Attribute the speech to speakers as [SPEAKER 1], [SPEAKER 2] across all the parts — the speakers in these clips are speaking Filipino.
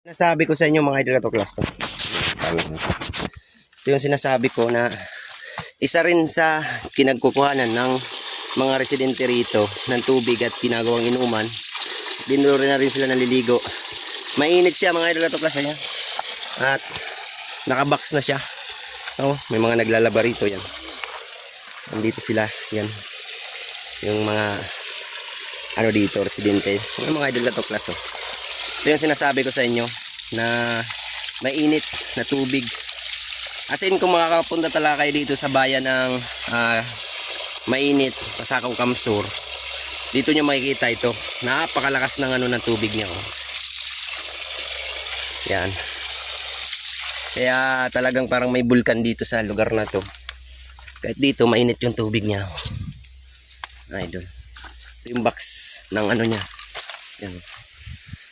[SPEAKER 1] Nasabi ko sa inyo mga idol class to. Ito yung sinasabi ko na isa rin sa kinagkukuhanan ng mga residente rito ng tubig at ginagawang inuman. Dinuro na rin sila naliligo. Mainit siya mga idol class yan. At nakabox na siya. Oh, may mga naglalaba rito yan. Nandito sila yan. Yung mga ano dito residente. Yung mga idol class oh. Ito yung sinasabi ko sa inyo na mainit na tubig. As in kung makakapunta talaga kayo dito sa bayan ng mainit, Pasakaw Kamsur, dito nyo makikita ito. Napakalakas ng ano ng tubig niya. Oh. Yan. Kaya talagang parang may bulkan dito sa lugar na to. Kahit dito mainit yung tubig niya. Idol. Ito yung box ng ano niya. Yan.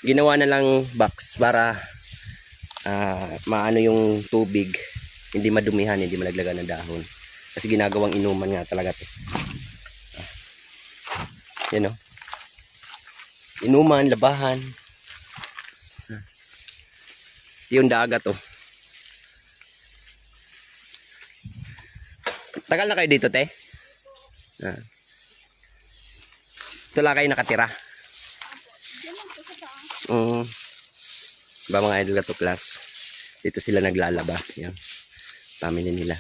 [SPEAKER 1] Ginawa na lang box para maano yung tubig, hindi madumihan, hindi malaglagan ng dahon. Kasi ginagawang inuman nga talaga to. Yan o. Inuman, labahan. Ito yung dagat o. Tagal na kayo dito, te? Ito lang kayo nakatira. Ba mga idol to class, dito sila naglalaba. Yan, family nila.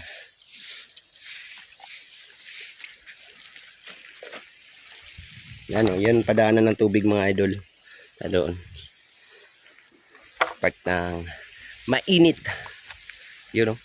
[SPEAKER 1] Yan o, yun padaanan ng tubig mga idol. Doon part ng mainit, yun o.